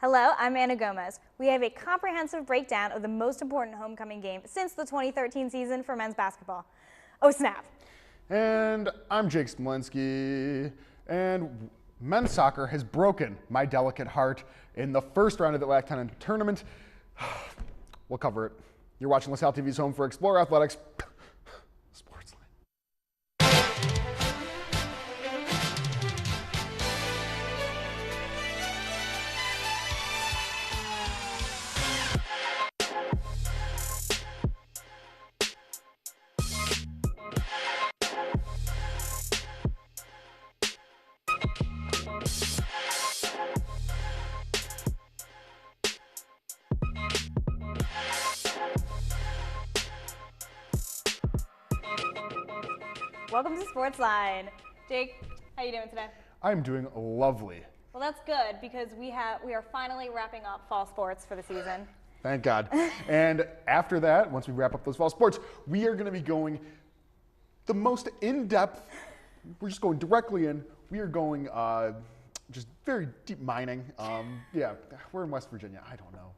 Hello, I'm Anna Gomez. We have a comprehensive breakdown of the most important homecoming game since the 2013 season for men's basketball. Oh snap. And I'm Jake Smolinski, and men's soccer has broken my delicate heart in the first round of the WAC 10 tournament. We'll cover it. You're watching LaSalle TV's home for Explorer Athletics, SportsLine. Welcome to SportsLine. Jake, how you doing today? I'm doing lovely. Well, that's good because we are finally wrapping up fall sports for the season. Thank God. And after that, once we wrap up those fall sports, we are going to be going the most in-depth. We're just going directly in. We are going just very deep mining. Yeah, we're in West Virginia. I don't know.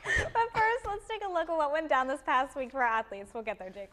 But first, let's take a look at what went down this past week for our athletes. We'll get there, Jake.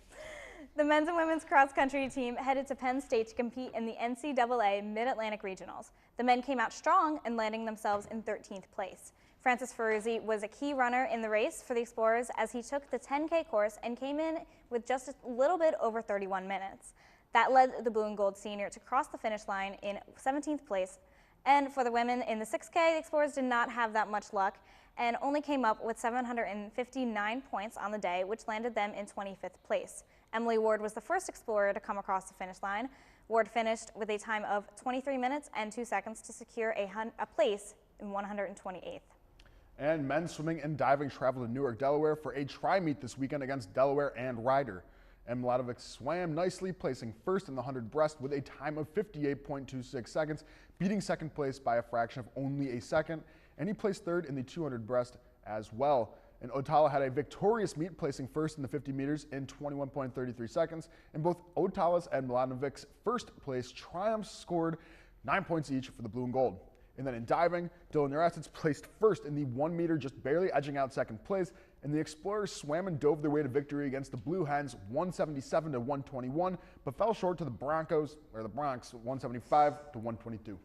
The men's and women's cross-country team headed to Penn State to compete in the NCAA Mid-Atlantic Regionals. The men came out strong and landing themselves in 13th place. Francis Ferruzzi was a key runner in the race for the Explorers as he took the 10K course and came in with just a little bit over 31 minutes. That led the blue and gold senior to cross the finish line in 17th place. And for the women in the 6K, the Explorers did not have that much luck and only came up with 759 points on the day, which landed them in 25th place. Emily Ward was the first Explorer to come across the finish line. Ward finished with a time of 23 minutes and 2 seconds to secure a place in 128th. And men's swimming and diving traveled to Newark, Delaware for a tri-meet this weekend against Delaware and Ryder. M. Mladovic swam nicely, placing first in the 100 breast with a time of 58.26 seconds, beating second place by a fraction of only a second, and he placed third in the 200 breast as well. And Otala had a victorious meet, placing first in the 50 meters in 21.33 seconds, and both Otala's and Mladenović's first place triumphs scored 9 points each for the blue and gold. And then in diving, Dylan Urasits placed first in the 1 meter, just barely edging out second place, and the Explorers swam and dove their way to victory against the Blue Hens 177 to 121, but fell short to the Bronx 175 to 122.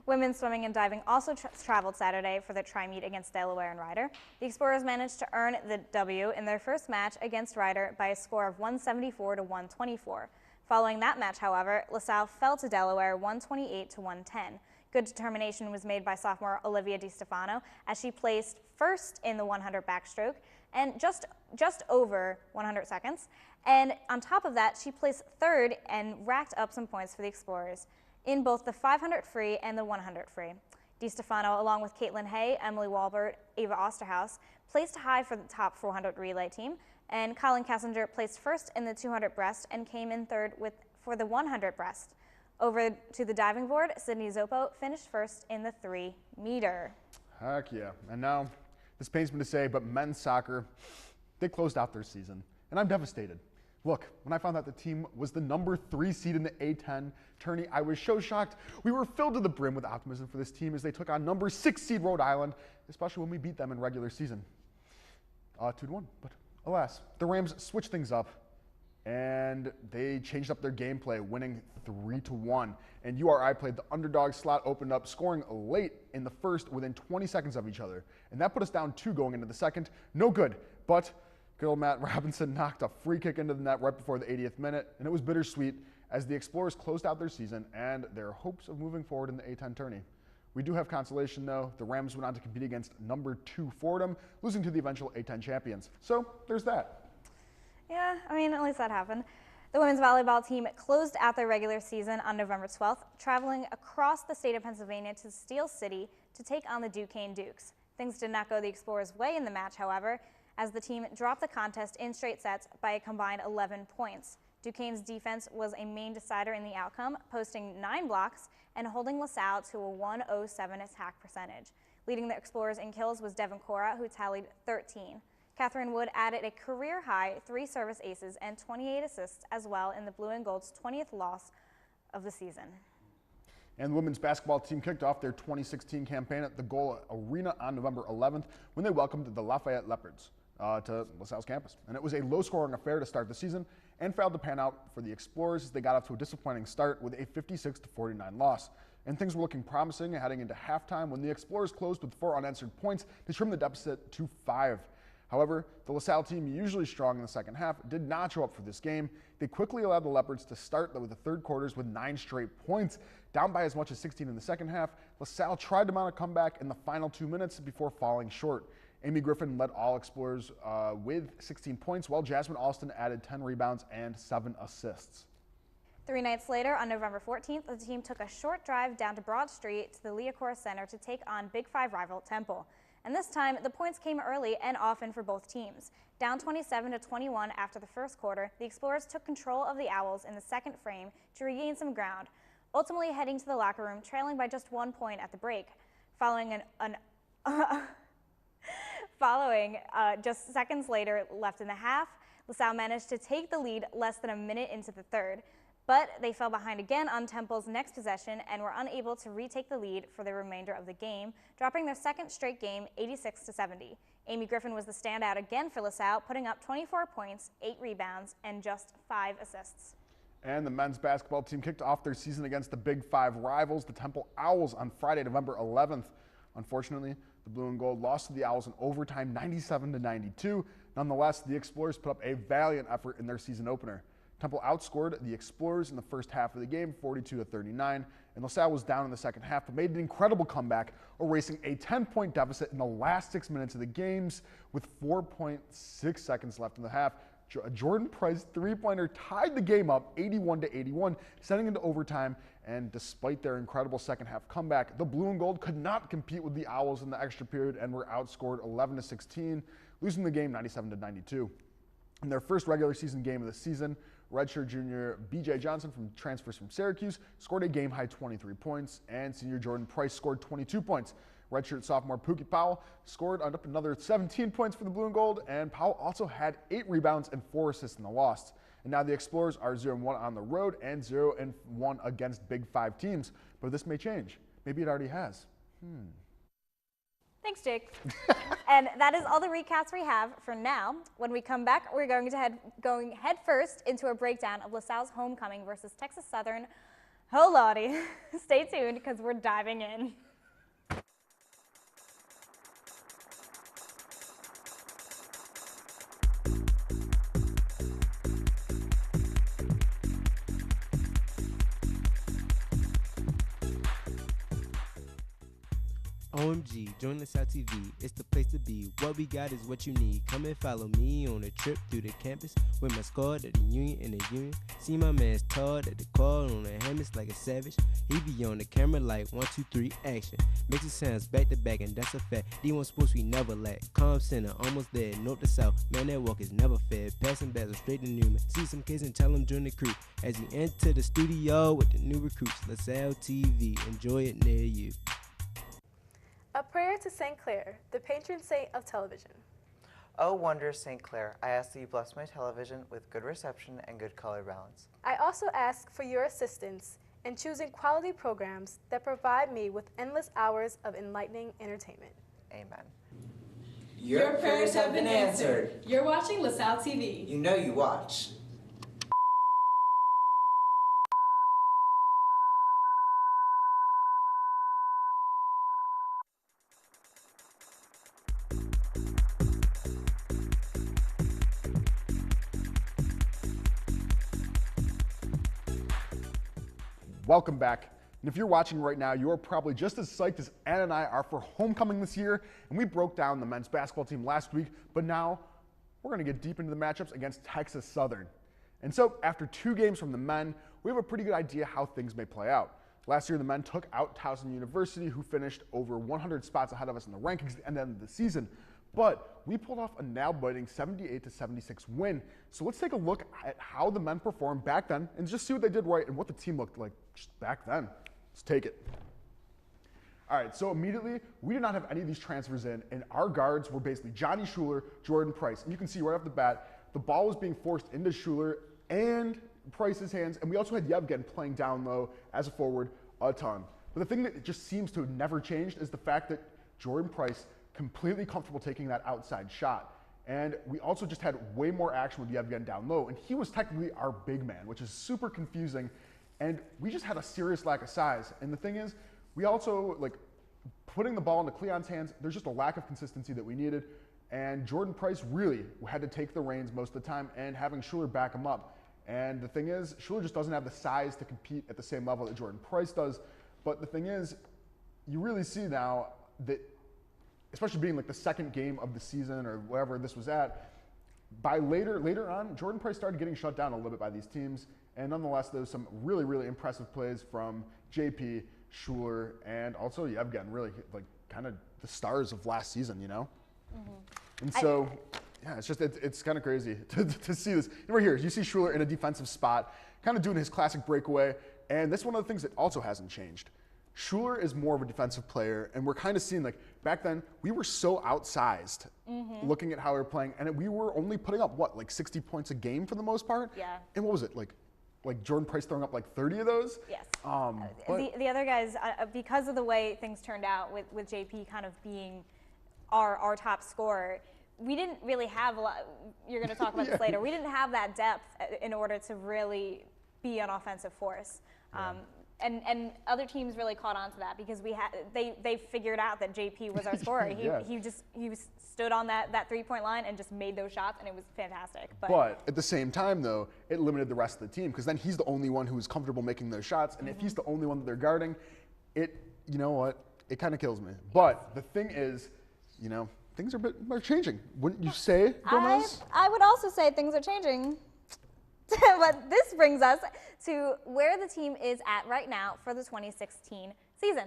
Women's swimming and diving also traveled Saturday for the tri-meet against Delaware and Ryder. The Explorers managed to earn the W in their first match against Ryder by a score of 174 to 124. Following that match, however, LaSalle fell to Delaware 128 to 110. Good determination was made by sophomore Olivia DiStefano as she placed first in the 100 backstroke and just over 100 seconds. And on top of that, she placed third and racked up some points for the Explorers in both the 500 free and the 100 free. DiStefano, along with Caitlin Hay, Emily Walbert, Ava Osterhaus, placed high for the top 400 relay team, and Colin Kessinger placed first in the 200 breast and came in third for the 100 breast. Over to the diving board, Sydney Zoppo finished first in the 3 meter. Heck yeah. And now, this pains me to say, but men's soccer, they closed out their season, and I'm devastated. Look, when I found out the team was the number 3 seed in the A10 tourney, I was so shocked. We were filled to the brim with optimism for this team as they took on number 6 seed Rhode Island, especially when we beat them in regular season. 2-1, but alas, the Rams switched things up and they changed up their gameplay, winning 3-1. And URI played the underdog slot, opened up, scoring late in the first within 20 seconds of each other. And that put us down 2 going into the second. No good, but good old Matt Robinson knocked a free kick into the net right before the 80th minute, and it was bittersweet as the Explorers closed out their season and their hopes of moving forward in the A10 tourney. We do have consolation, though. The Rams went on to compete against number 2 Fordham, losing to the eventual A10 champions. So there's that. Yeah, I mean, at least that happened. The women's volleyball team closed out their regular season on November 12th, traveling across the state of Pennsylvania to Steel City to take on the Duquesne Dukes. Things did not go the Explorers' way in the match, however, as the team dropped the contest in straight sets by a combined 11 points. Duquesne's defense was a main decider in the outcome, posting 9 blocks and holding LaSalle to a 107 attack percentage. Leading the Explorers in kills was Devin Cora, who tallied 13. Catherine Wood added a career-high 3 service aces and 28 assists as well in the Blue and Gold's 20th loss of the season. And the women's basketball team kicked off their 2016 campaign at the Goal Arena on November 11th when they welcomed the Lafayette Leopards to LaSalle's campus. And it was a low-scoring affair to start the season and failed to pan out for the Explorers as they got off to a disappointing start with a 56-49 loss. And things were looking promising heading into halftime when the Explorers closed with 4 unanswered points to trim the deficit to 5. However, the LaSalle team, usually strong in the second half, did not show up for this game. They quickly allowed the Leopards to start with the third quarters with 9 straight points. Down by as much as 16 in the second half, LaSalle tried to mount a comeback in the final 2 minutes before falling short. Amy Griffin led all Explorers with 16 points, while Jasmine Alston added 10 rebounds and 7 assists. 3 nights later, on November 14th, the team took a short drive down to Broad Street to the Leocor Center to take on Big 5 rival Temple. And this time, the points came early and often for both teams. Down 27-21 after the first quarter, the Explorers took control of the Owls in the second frame to regain some ground, ultimately heading to the locker room trailing by just 1 point at the break. Following just seconds later left in the half, LaSalle managed to take the lead less than a minute into the third. But they fell behind again on Temple's next possession and were unable to retake the lead for the remainder of the game, dropping their second straight game 86-70. Amy Griffin was the standout again for LaSalle, putting up 24 points, 8 rebounds, and just 5 assists. And the men's basketball team kicked off their season against the Big 5 rivals, the Temple Owls, on Friday, November 11th. Unfortunately, the Blue and Gold lost to the Owls in overtime 97-92. Nonetheless, the Explorers put up a valiant effort in their season opener. Temple outscored the Explorers in the first half of the game 42-39, and LaSalle was down in the second half but made an incredible comeback, erasing a 10-point deficit in the last 6 minutes of the games with 4.6 seconds left in the half. Jordan Price three-pointer tied the game up 81-81, sending into overtime, and despite their incredible second half comeback, the Blue and Gold could not compete with the Owls in the extra period and were outscored 11-16, losing the game 97-92. In their first regular season game of the season, redshirt junior B.J. Johnson transfers from Syracuse scored a game-high 23 points, and senior Jordan Price scored 22 points. Redshirt sophomore Pookie Powell scored up another 17 points for the Blue and Gold, and Powell also had 8 rebounds and 4 assists in the loss. And now the Explorers are 0-1 on the road and 0-1 against Big 5 teams, but this may change. Maybe it already has. Thanks, Jake. And that is all the recaps we have for now. When we come back, we're going head first into a breakdown of LaSalle's homecoming versus Texas Southern. Oh, lordy. Stay tuned because we're diving in. OMG, join LaSalle TV, it's the place to be. What we got is what you need. Come and follow me on a trip through the campus with my squad at the Union and the Union. See my man's Todd at the call on the hammers like a savage. He be on the camera like 1, 2, 3, action. Mixing sounds back to back and that's a fact. D1 Sports we never lack. Calm center, almost there, north to south. Man, that walk is never fair. Passing battles straight to Newman. See some kids and tell them join the crew. As he enter the studio with the new recruits. LaSalle TV, enjoy it near you. A prayer to St. Clair, the patron saint of television. Oh, wondrous St. Clair, I ask that you bless my television with good reception and good color balance. I also ask for your assistance in choosing quality programs that provide me with endless hours of enlightening entertainment. Amen. Your prayers have been answered. You're watching LaSalle TV. You know you watch. Welcome back. And if you're watching right now, you are probably just as psyched as Ann and I are for homecoming this year. And we broke down the men's basketball team last week, but now we're going to get deep into the matchups against Texas Southern. And so after 2 games from the men, we have a pretty good idea how things may play out. Last year, the men took out Towson University, who finished over 100 spots ahead of us in the rankings at the end of the season. But we pulled off a nail-biting 78-76 win. So let's take a look at how the men performed back then and just see what they did right and what the team looked like just back then. Let's take it. All right, so immediately, we did not have any of these transfers in, and our guards were basically Johnny Schuler, Jordan Price. And you can see right off the bat, the ball was being forced into Schuler and Price's hands, and we also had Yevgen playing down low as a forward a ton. But the thing that just seems to have never changed is the fact that Jordan Price completely comfortable taking that outside shot. And we also just had way more action with Yevgen down low, and he was technically our big man, which is super confusing. And we just had a serious lack of size. And the thing is, we also, like, putting the ball into Cleon's hands, there's just a lack of consistency that we needed. And Jordan Price really had to take the reins most of the time, and having Schuler back him up. And the thing is, Schuler just doesn't have the size to compete at the same level that Jordan Price does. But the thing is, you really see now that, especially being like the second game of the season or whatever this was at, by later on, Jordan Price started getting shut down a little bit by these teams. And nonetheless, there was some really, really impressive plays from JP, Schuler, and also Yevgen, really like kind of the stars of last season, you know? And so, yeah, it's kind of crazy to see this. And right here, you see Schuler in a defensive spot, kind of doing his classic breakaway. And that's one of the things that also hasn't changed. Schuler is more of a defensive player, and we're kind of seeing, like, back then, we were so outsized looking at how we were playing, and we were only putting up, what, like 60 points a game for the most part? Yeah. And what was it, like Jordan Price throwing up like 30 of those? Yes. But The other guys, because of the way things turned out with JP kind of being our top scorer, we didn't really have a lot. You're going to talk about this later. We didn't have that depth in order to really be an offensive force. And other teams really caught on to that because they figured out that JP was our scorer. He stood on that 3-point line and just made those shots, and it was fantastic. But at the same time, though, it limited the rest of the team because then he's the only one who was comfortable making those shots, and if he's the only one that they're guarding, you know what? It kind of kills me. But the thing is, you know, things are changing. Wouldn't you say, Gomez? I would also say things are changing. But this brings us to where the team is at right now for the 2016 season.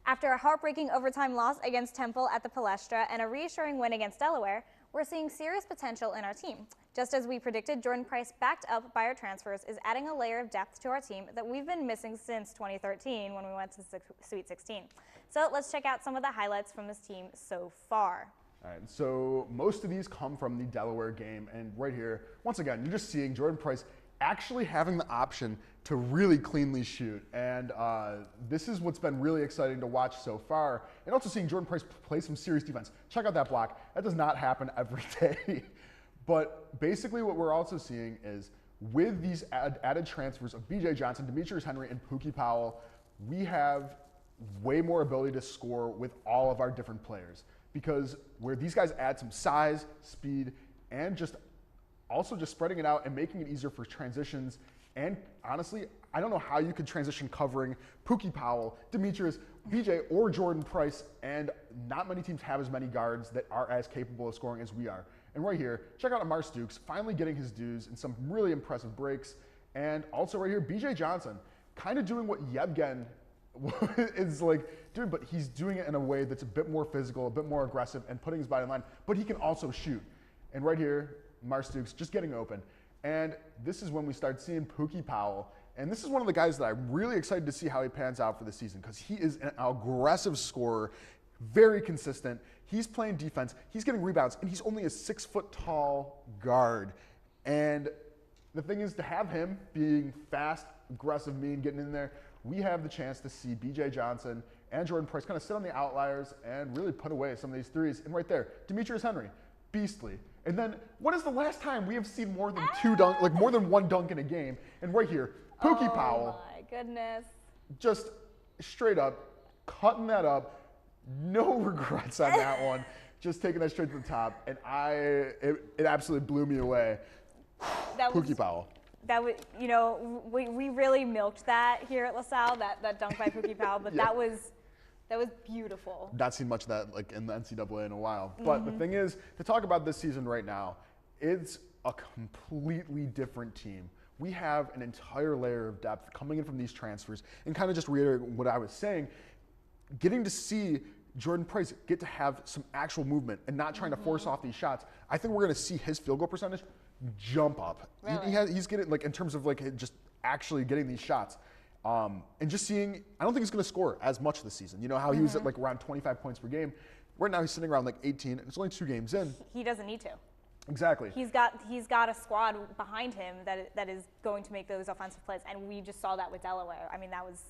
After a heartbreaking overtime loss against Temple at the Palestra and a reassuring win against Delaware, we're seeing serious potential in our team. Just as we predicted, Jordan Price, backed up by our transfers, is adding a layer of depth to our team that we've been missing since 2013 when we went to the Sweet 16. So let's check out some of the highlights from this team so far. All right, so most of these come from the Delaware game, and right here, once again, you're just seeing Jordan Price actually having the option to really cleanly shoot, and this is what's been really exciting to watch so far, and also seeing Jordan Price play some serious defense. Check out that block. That does not happen every day. But basically what we're also seeing is with these added transfers of B.J. Johnson, Demetrius Henry, and Pookie Powell, we have way more ability to score with all of our different players. Because where these guys add some size, speed, and just spreading it out and making it easier for transitions. And honestly, I don't know how you could transition covering Pookie Powell, Demetrius, BJ, or Jordan Price, and not many teams have as many guards that are as capable of scoring as we are. And right here, check out Amar Stukes, finally getting his dues in some really impressive breaks. And also right here, BJ Johnson, kind of doing what Yevgen is like, dude, but he's doing it in a way that's a bit more physical, a bit more aggressive, and putting his body in line, but he can also shoot. And right here, Amar Stukes just getting open. And this is when we start seeing Pookie Powell. And this is one of the guys that I'm really excited to see how he pans out for the season because he is an aggressive scorer, very consistent. He's playing defense, he's getting rebounds, and he's only a 6-foot-tall guard. And the thing is, to have him being fast, aggressive, mean, getting in there, we have the chance to see B.J. Johnson and Jordan Price kind of sit on the outliers and really put away some of these threes. And right there, Demetrius Henry, beastly. And then, what is the last time we have seen more than more than one dunk in a game? And right here, Pookie Powell. Oh my goodness. Just straight up, cutting that up. No regrets on that one. Just taking that straight to the top. And it absolutely blew me away. Pookie Powell. That was, you know, we really milked that here at LaSalle, that dunk by Pookie Powell, but that was beautiful. Not seen much of that like in the NCAA in a while. But the thing is, to talk about this season right now, it's a completely different team. We have an entire layer of depth coming in from these transfers, and kind of just reiterating what I was saying, getting to see Jordan Price get to have some actual movement and not trying to force off these shots. I think we're going to see his field goal percentage jump up. Really? He's getting, like, in terms of like just actually getting these shots. And just seeing, I don't think he's going to score as much this season. You know how he was at like around 25 points per game. Right now he's sitting around like 18, and it's only 2 games in. He doesn't need to. Exactly. He's got a squad behind him that is going to make those offensive plays, and we just saw that with Delaware. I mean, that was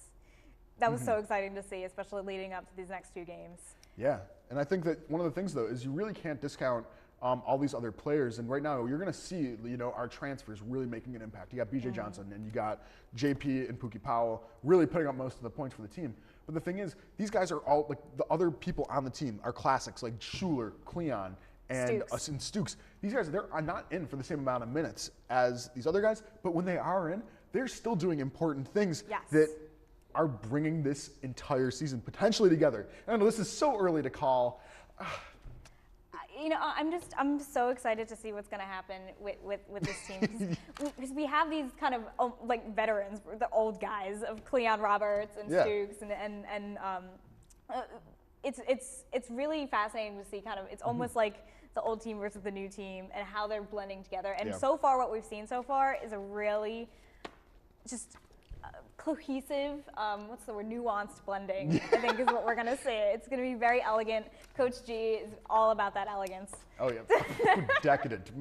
that was so exciting to see, especially leading up to these next 2 games. Yeah, and I think that one of the things, though, is you really can't discount all these other players. And right now, you're going to see, our transfers really making an impact. You got B.J. Johnson, and you got J.P. and Pookie Powell really putting up most of the points for the team. But the thing is, these guys are all, like, the other people on the team are classics, like Schuler, Cleon, and Stukes. These guys, they're not in for the same amount of minutes as these other guys, but when they are in, they're still doing important things that are bringing this entire season potentially together. And I know this is so early to call. I'm so excited to see what's going to happen with this team because we have these kind of like veterans, the old guys of Cleon Roberts and Stukes, and it's really fascinating to see kind of, it's almost like the old team versus the new team and how they're blending together. And so far, what we've seen so far is a really just cohesive, what's the word, nuanced blending, I think is what we're going to see. It's going to be very elegant. Coach G is all about that elegance. Oh, yeah. Decadent.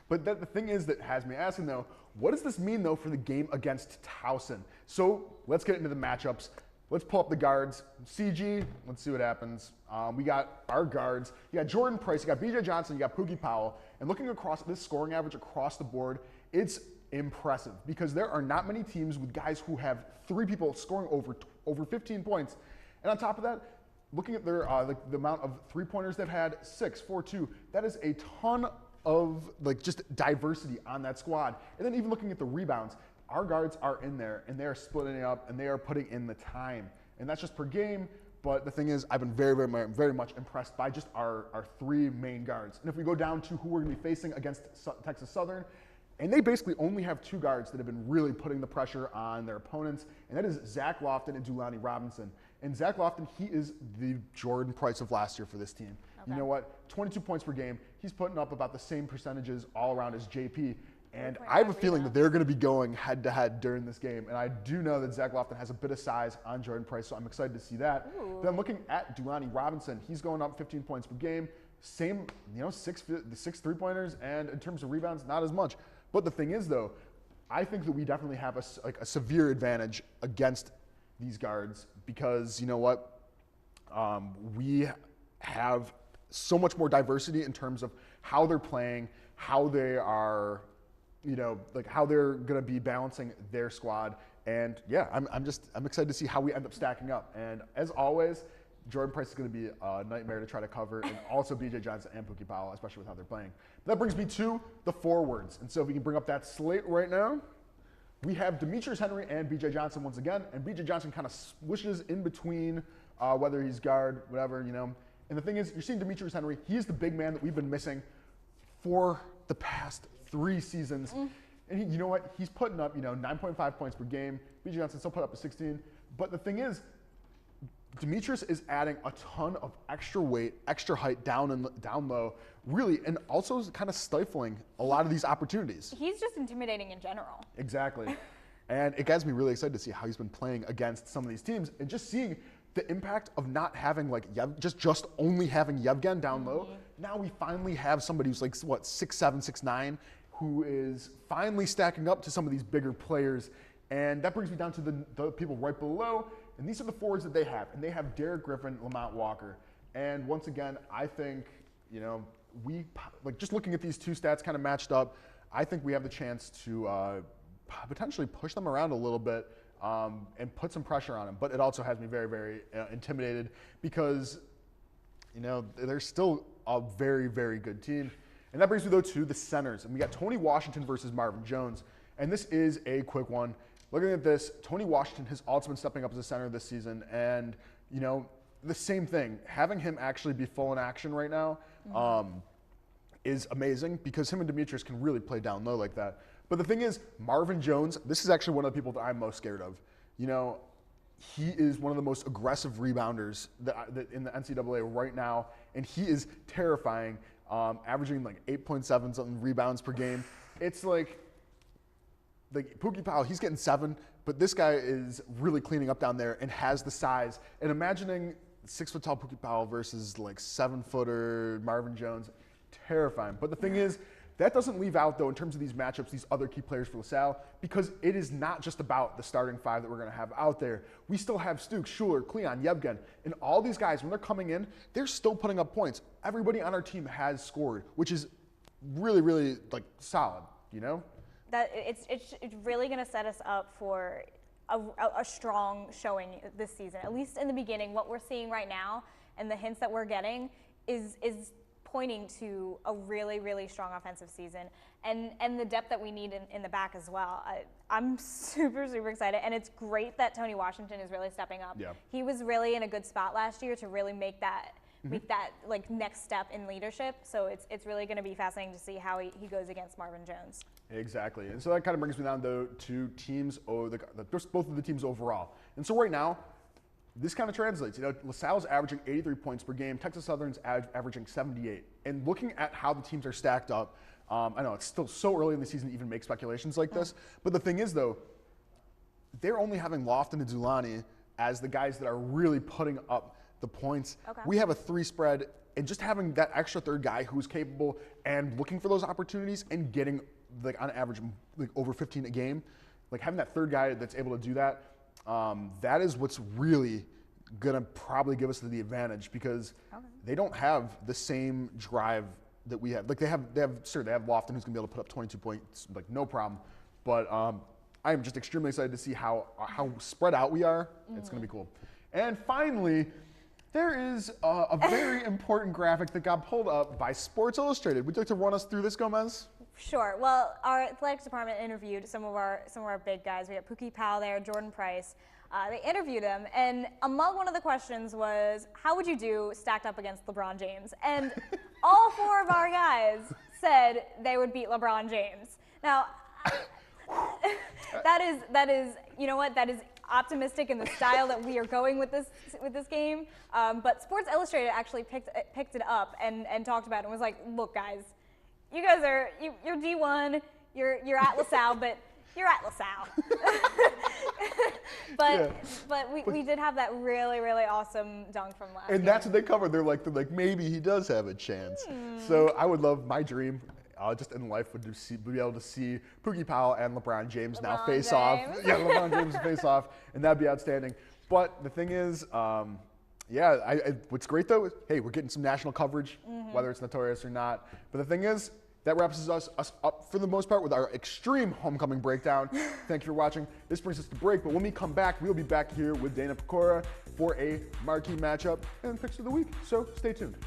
But the thing is that has me asking, though, what does this mean, though, for the game against Towson? So let's get into the matchups. Let's pull up the guards. CG, let's see what happens. We got our guards. You got Jordan Price, you got B.J. Johnson, you got Pookie Powell. And looking across this scoring average across the board, it's impressive because there are not many teams with guys who have 3 people scoring over 15 points. And on top of that, looking at their the amount of 3-pointers they've had, 6, 4, 2, that is a ton of just diversity on that squad. And then even looking at the rebounds, our guards are in there and they are splitting it up and they are putting in the time. And that's just per game. But the thing is, I've been very, very, very much impressed by just our 3 main guards. And if we go down to who we're going to be facing against Texas Southern, and they basically only have 2 guards that have been really putting the pressure on their opponents, and that is Zach Lofton and Deulani Robinson. And Zach Lofton, he is the Jordan Price of last year for this team. Okay. You know what? 22 points per game. He's putting up about the same percentages all around as JP. And I have a feeling that they're going to be going head-to-head during this game. And I do know that Zach Lofton has a bit of size on Jordan Price, so I'm excited to see that. Ooh. Then looking at Deulani Robinson, he's going up 15 points per game. Same, 6 3-pointers, and in terms of rebounds, not as much. But the thing is, though, I think that we definitely have a severe advantage against these guards because, you know what, we have so much more diversity in terms of how they're playing, how they are, how they're going to be balancing their squad. And yeah, I'm excited to see how we end up stacking up. And as always, Jordan Price is going to be a nightmare to try to cover, and also B.J. Johnson and Pookie Powell, especially with how they're playing. That brings me to the forwards. And so if we can bring up that slate right now, we have Demetrius Henry and B.J. Johnson once again, and B.J. Johnson kind of swishes in between whether he's guard, whatever, And the thing is, you're seeing Demetrius Henry. He is the big man that we've been missing for the past 3 seasons. And you know what? He's putting up, 9.5 points per game. B.J. Johnson still put up a 16. But the thing is, Demetrius is adding a ton of extra weight, extra height down low, really, and also kind of stifling a lot of these opportunities. He's just intimidating in general. Exactly. And it gets me really excited to see how he's been playing against some of these teams and just seeing the impact of not having just only having Yevgen down low. Now we finally have somebody who's 6'7", 6'9", who is finally stacking up to some of these bigger players. And that brings me down to the people right below. And these are the forwards that they have. And they have Derek Griffin, Lamont Walker. And once again, I think, we, just looking at these 2 stats kind of matched up, I think we have the chance to potentially push them around a little bit and put some pressure on them. But it also has me very, very intimidated because, they're still a very, very good team. And that brings me, though, to the centers. And we got Tony Washington versus Marvin Jones. And this is a quick one. Looking at this, Tony Washington has also been stepping up as a center this season. And, the same thing. Having him actually be full in action right now is amazing because him and Demetrius can really play down low like that. But the thing is, Marvin Jones, this is actually one of the people that I'm most scared of. He is one of the most aggressive rebounders that in the NCAA right now. And he is terrifying, averaging 8.7 something rebounds per game. It's like Pookie Powell, he's getting 7, but this guy is really cleaning up down there and has the size. And imagining 6-foot-tall Pookie Powell versus 7-footer Marvin Jones, terrifying. But the thing is, That doesn't leave out, though, in terms of these matchups, these other key players for LaSalle, because it is not just about the starting 5 that we're going to have out there. We still have Stuk, Schuler, Cleon, Yevgen, and all these guys, when they're coming in, they're still putting up points. Everybody on our team has scored, which is really, really, like, solid, you know? That it's really going to set us up for a strong showing this season. At least in the beginning, what we're seeing right now and the hints that we're getting is pointing to a really, really strong offensive season and the depth that we need in the back as well. I'm super, super excited, and it's great that Tony Washington is really stepping up. Yeah. He was really in a good spot last year to really make that like next step in leadership. So it's really going to be fascinating to see how he goes against Marvin Jones. Exactly. And so that kind of brings me down to teams, just both of the teams overall. And so right now, this kind of translates. You know, LaSalle's averaging 83 points per game. Texas Southern's averaging 78. And looking at how the teams are stacked up, I know it's still so early in the season to even make speculations like this. But the thing is, though, they're only having Lofton and Zulani as the guys that are really putting up the points. Okay. We have a 3 spread, and just having that extra third guy who's capable and looking for those opportunities and getting, like, on average, like over 15 a game, like having that third guy that's able to do that, that is what's really gonna probably give us the advantage, because they don't have the same drive that we have. Like they have Lofton, who's gonna be able to put up 22 points, like no problem. But I am just extremely excited to see how spread out we are. It's gonna be cool. And finally, there is a very important graphic that got pulled up by Sports Illustrated. Would you like to run us through this, Gomez? Sure. Well, our athletics department interviewed some of our big guys. We got Pookie Powell there, Jordan Price. They interviewed him, and among one of the questions was, how would you do stacked up against LeBron James? And all 4 of our guys said they would beat LeBron James. Now, that is, you know what? That is optimistic in the style that we are going with this game. But Sports Illustrated actually picked it up and talked about it and was like, look, guys, you guys you're D1, you're at LaSalle, but you're at LaSalle. but we did have that really, really awesome dunk from last And game. that's what they covered. They're like maybe he does have a chance. So I would love, my dream just in life would be able to see Pookie Powell and LeBron James now face off. Yeah, LeBron James face off, and that'd be outstanding. But the thing is, what's great though is, hey, we're getting some national coverage, whether it's notorious or not. But the thing is, that wraps us up for the most part with our extreme homecoming breakdown. Thank you for watching. This brings us to break, but when we come back, we'll be back here with Dana Pecora for a marquee matchup and picks of the week. So stay tuned.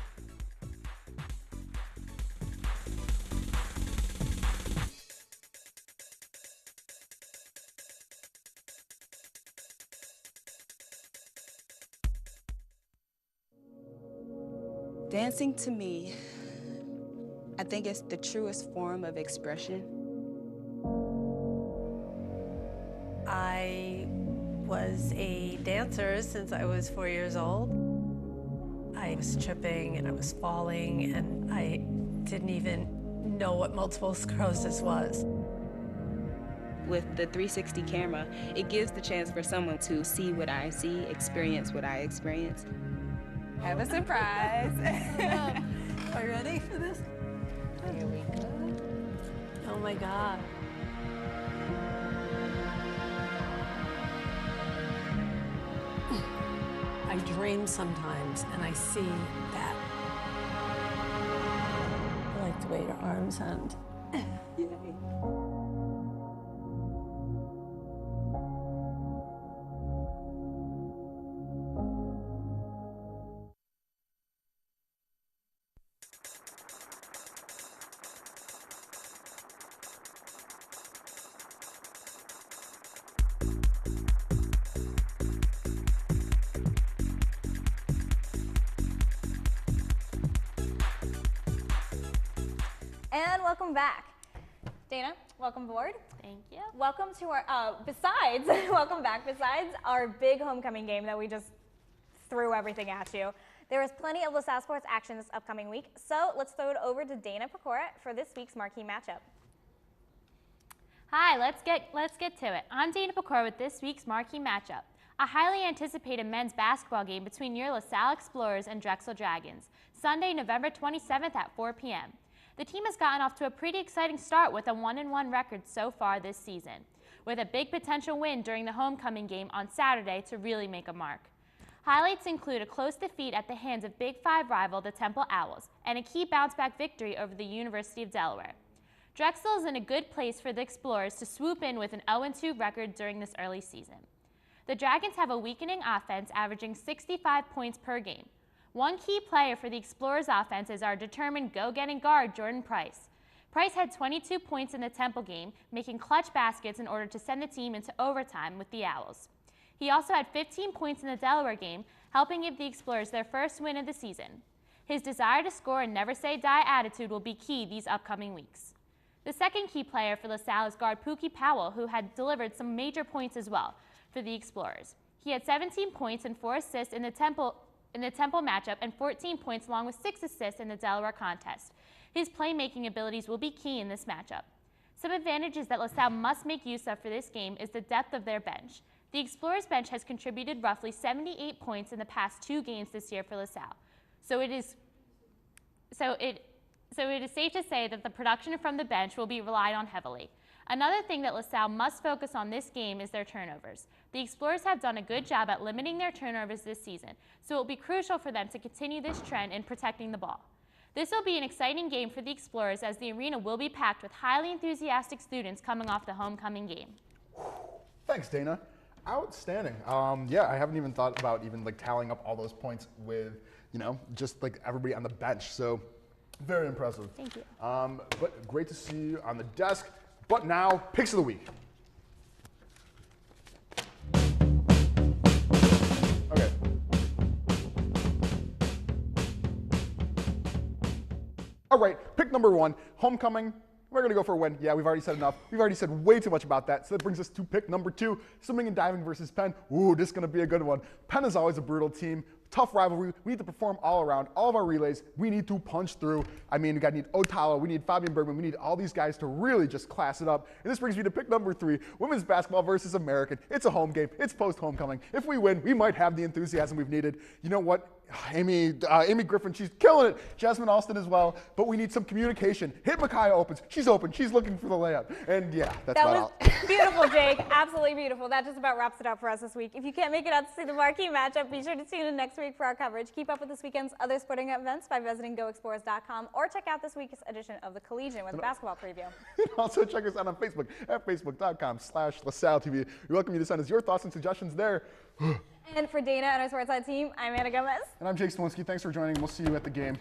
Dancing to me, I think it's the truest form of expression. I was a dancer since I was 4 years old. I was tripping and I was falling and I didn't even know what multiple sclerosis was. With the 360 camera, it gives the chance for someone to see what I see, experience what I experience. Have a surprise. Are you ready for this? Here we go. Oh my God. I dream sometimes and I see that. I like the way your arms and yay. And welcome back. Dana, welcome aboard. Thank you. Welcome to our, welcome back. Besides our big homecoming game that we just threw everything at you, there is plenty of LaSalle sports action this upcoming week. So let's throw it over to Dana Pecora for this week's marquee matchup. Hi, let's get to it. I'm Dana Pecora with this week's marquee matchup. A highly anticipated men's basketball game between your LaSalle Explorers and Drexel Dragons, Sunday, November 27th at 4 p.m. The team has gotten off to a pretty exciting start with a 1-1 record so far this season, with a big potential win during the homecoming game on Saturday to really make a mark. Highlights include a close defeat at the hands of Big 5 rival the Temple Owls and a key bounce-back victory over the University of Delaware. Drexel is in a good place for the Explorers to swoop in with an 0-2 record during this early season. The Dragons have a weakening offense averaging 65 points per game. One key player for the Explorers offense is our determined go-getting guard, Jordan Price. Price had 22 points in the Temple game, making clutch baskets in order to send the team into overtime with the Owls. He also had 15 points in the Delaware game, helping give the Explorers their first win of the season. His desire to score and never say die attitude will be key these upcoming weeks. The second key player for LaSalle is guard Pookie Powell, who had delivered some major points as well for the Explorers. He had 17 points and 4 assists in the Temple matchup and 14 points along with 6 assists in the Delaware contest. His playmaking abilities will be key in this matchup. Some advantages that LaSalle must make use of for this game is the depth of their bench. The Explorers bench has contributed roughly 78 points in the past 2 games this year for LaSalle. So it is safe to say that the production from the bench will be relied on heavily. Another thing that LaSalle must focus on this game is their turnovers. The Explorers have done a good job at limiting their turnovers this season, so it will be crucial for them to continue this trend in protecting the ball. This will be an exciting game for the Explorers as the arena will be packed with highly enthusiastic students coming off the homecoming game. Thanks, Dana. Outstanding. Yeah, I haven't even thought about tallying up all those points with, just everybody on the bench. So very impressive. Thank you. But great to see you on the desk. But now, picks of the week. Okay. All right, pick number 1, homecoming. We're going to go for a win. Yeah, we've already said enough. We've already said way too much about that. So that brings us to pick number 2, swimming and diving versus Penn. Ooh, this is going to be a good one. Penn is always a brutal team. Tough rivalry. We need to perform all around. All of our relays, we need to punch through. I mean, we need Otala, we need Fabian Bergman, we need all these guys to really just class it up. And this brings me to pick number 3, women's basketball versus American. It's a home game. It's post-homecoming. If we win, we might have the enthusiasm we've needed. You know what? Amy Griffin, she's killing it. Jasmine Alston as well. But we need some communication. Hit Micaiah opens. She's open. She's looking for the layup. And yeah, that's about all. Beautiful, Jake. Absolutely beautiful. That just about wraps it up for us this week. If you can't make it out to see the marquee matchup, be sure to tune in next week for our coverage. Keep up with this weekend's other sporting events by visiting GoExplorers.com or check out this week's edition of the Collegian with a basketball preview. And also check us out on Facebook at facebook.com/LaSalleTV. We welcome you to send us your thoughts and suggestions there. And for Dana and our SportsLine team, I'm Anna Gomez. And I'm Jake Smolinski. Thanks for joining. We'll see you at the game.